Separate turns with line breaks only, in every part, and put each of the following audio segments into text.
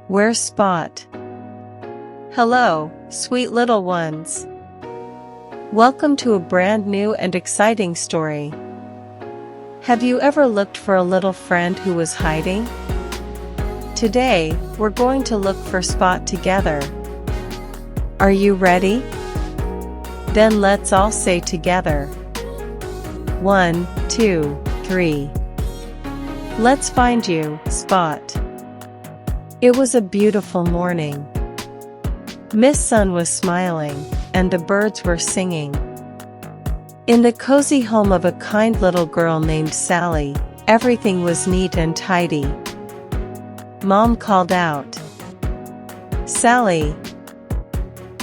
Where's Spot? Hello, sweet little ones. Welcome to a brand new and exciting story. Have you ever looked for a little friend who was hiding? Today, we're going to look for Spot together. Are you ready? Then let's all say together. 1, 2, 3. Let's find you, Spot. It was a beautiful morning. Miss Sun was smiling, and the birds were singing. In the cozy home of a kind little girl named Sally, everything was neat and tidy. Mom called out, "Sally,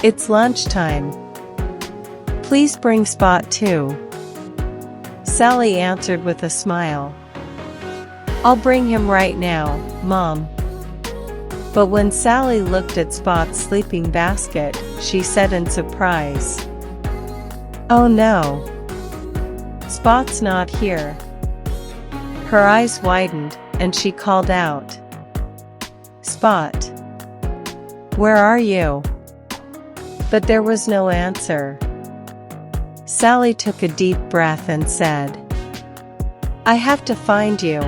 it's lunchtime. Please bring Spot too." Sally answered with a smile. "I'll bring him right now, Mom." But when Sally looked at Spot's sleeping basket, she said in surprise, "Oh no! Spot's not here." Her eyes widened, and she called out, "Spot, where are you?" But there was no answer. Sally took a deep breath and said, "I have to find you."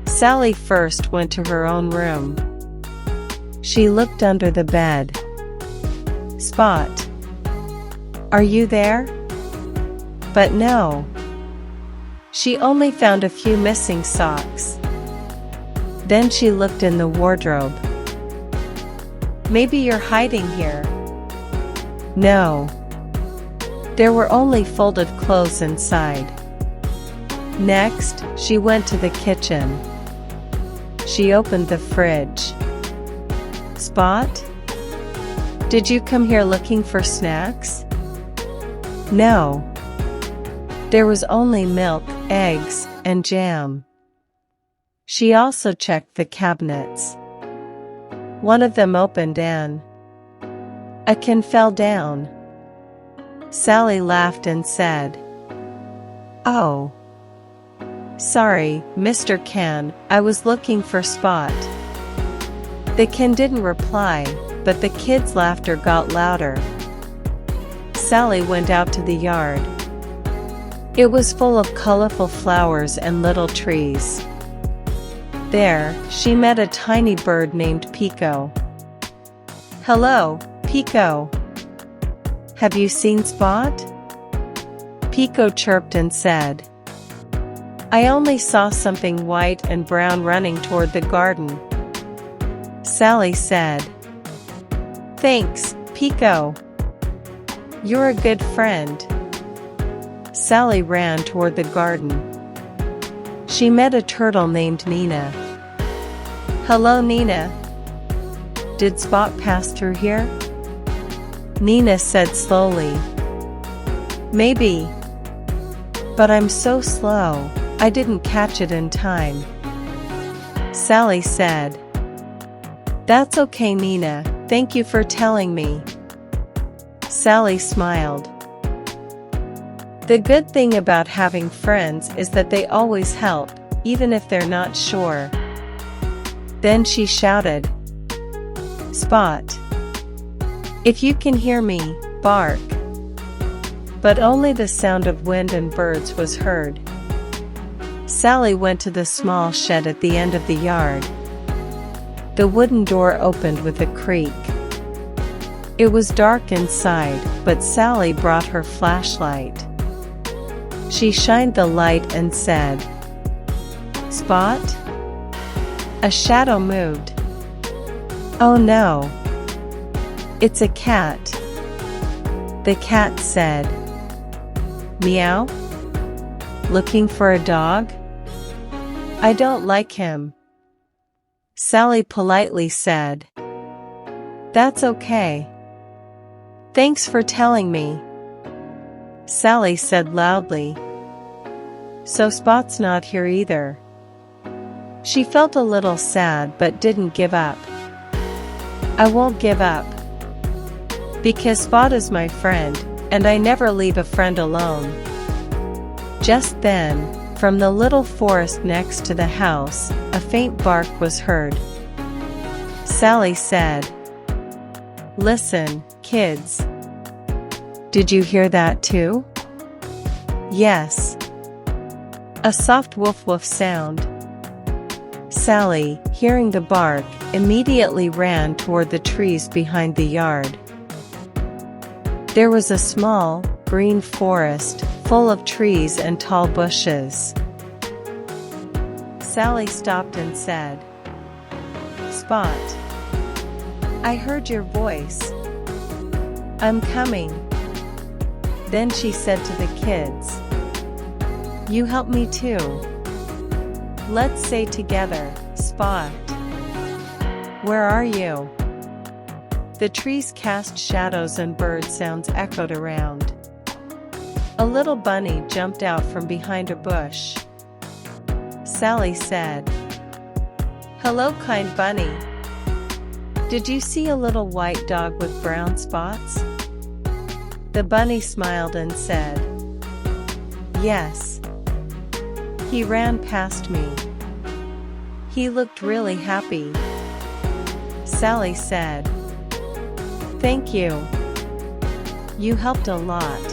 Sally first went to her own room. She looked under the bed. "Spot, are you there?" But no. She only found a few missing socks. Then she looked in the wardrobe. "Maybe you're hiding here." No. There were only folded clothes inside. Next, she went to the kitchen. She opened the fridge. "Spot? Did you come here looking for snacks?" No. There was only milk, eggs, and jam. She also checked the cabinets. One of them opened and a can fell down. Sally laughed and said, "Oh, sorry, Mr. Can, I was looking for Spot." The can didn't reply, but the kids' laughter got louder. Sally went out to the yard. It was full of colorful flowers and little trees. There, she met a tiny bird named Pico. "Hello, Pico. Have you seen Spot?" Pico chirped and said, "I only saw something white and brown running toward the garden." Sally said, "Thanks, Pico. You're a good friend." Sally ran toward the garden. She met a turtle named Nina. "Hello, Nina. Did Spot pass through here?" Nina said slowly, "Maybe. But I'm so slow, I didn't catch it in time." Sally said, "That's okay, Nina, thank you for telling me." Sally smiled. The good thing about having friends is that they always help, even if they're not sure. Then she shouted, "Spot, if you can hear me, bark." But only the sound of wind and birds was heard. Sally went to the small shed at the end of the yard. The wooden door opened with a creak. It was dark inside, but Sally brought her flashlight. She shined the light and said, "Spot?" A shadow moved. "Oh no. It's a cat." The cat said, "Meow? Looking for a dog? I don't like him." Sally politely said, "That's okay. Thanks for telling me." Sally said loudly, "So Spot's not here either." She felt a little sad but didn't give up. "I won't give up. Because Spot is my friend, and I never leave a friend alone." Just then, from the little forest next to the house, a faint bark was heard. Sally said. Listen, kids. Did you hear that too? Yes. A soft woof woof sound. Sally, hearing the bark, immediately ran toward the trees behind the yard. There was a small, green forest, full of trees and tall bushes. Sally stopped and said, Spot, I heard your voice. I'm coming. Then she said to the kids, You help me too. Let's say together, Spot. Where are you? The trees cast shadows and bird sounds echoed around. A little bunny jumped out from behind a bush. Sally said, Hello, kind bunny. Did you see a little white dog with brown spots? The bunny smiled and said, Yes. He ran past me. He looked really happy. Sally said, Thank you. You helped a lot.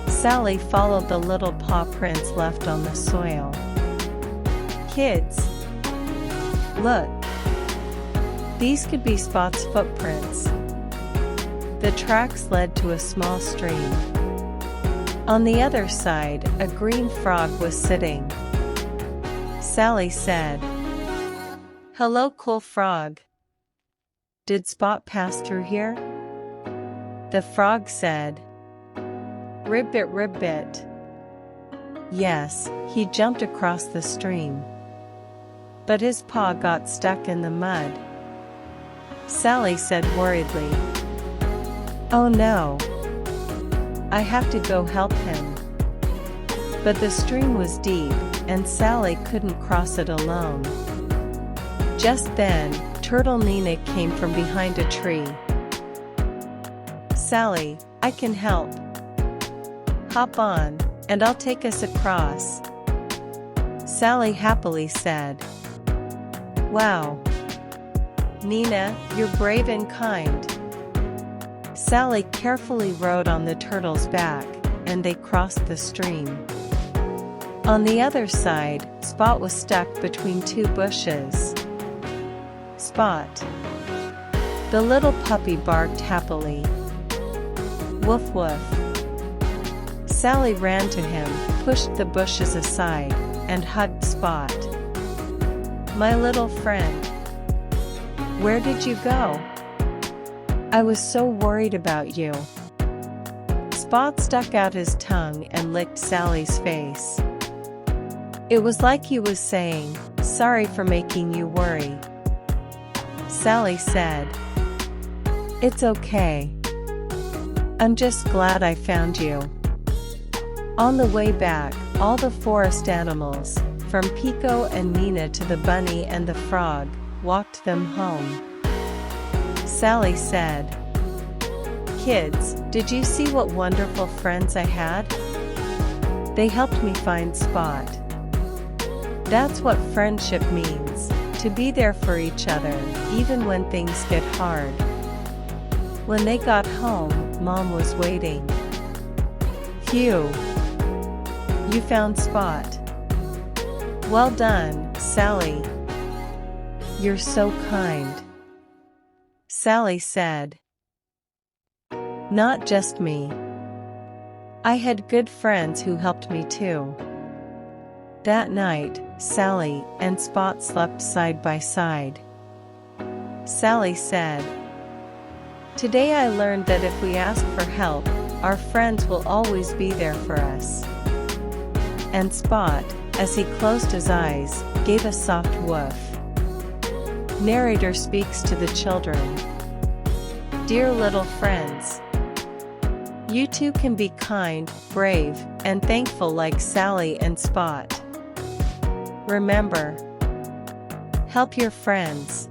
Sally followed the little paw prints left on the soil. Kids, look. These could be Spot's footprints. The tracks led to a small stream. On the other side, a green frog was sitting. Sally said, Hello, cool frog. Did Spot pass through here? The frog said, Ribbit, ribbit. Yes, he jumped across the stream. But his paw got stuck in the mud. Sally said worriedly, Oh no. I have to go help him. But the stream was deep, and Sally couldn't cross it alone. Just then, Turtle Nina came from behind a tree. Sally, I can help. Hop on, and I'll take us across. Sally happily said, Wow. Nina, you're brave and kind. Sally carefully rode on the turtle's back, and they crossed the stream. On the other side, Spot was stuck between two bushes. Spot. The little puppy barked happily. Woof woof. Sally ran to him, pushed the bushes aside, and hugged Spot. My little friend. Where did you go? I was so worried about you. Spot stuck out his tongue and licked Sally's face. It was like he was saying, Sorry for making you worry. Sally said, It's okay. I'm just glad I found you. On the way back, all the forest animals, from Pico and Nina to the bunny and the frog, walked them home. Sally said, Kids, did you see what wonderful friends I had? They helped me find Spot. That's what friendship means, to be there for each other, even when things get hard. When they got home, Mom was waiting. Phew! You found Spot. Well done, Sally. You're so kind. Sally said. Not just me. I had good friends who helped me too. That night, Sally and Spot slept side by side. Sally said, Today I learned that if we ask for help, our friends will always be there for us. And Spot, as he closed his eyes, gave a soft woof. Narrator speaks to the children. Dear little friends, you too can be kind, brave, and thankful like Sally and Spot. Remember, help your friends.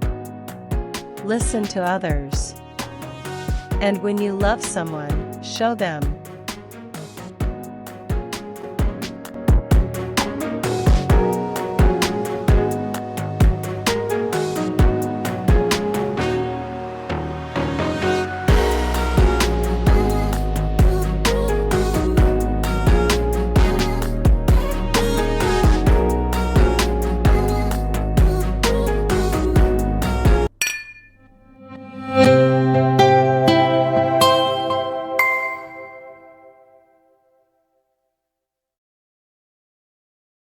Listen to others. And when you love someone, show them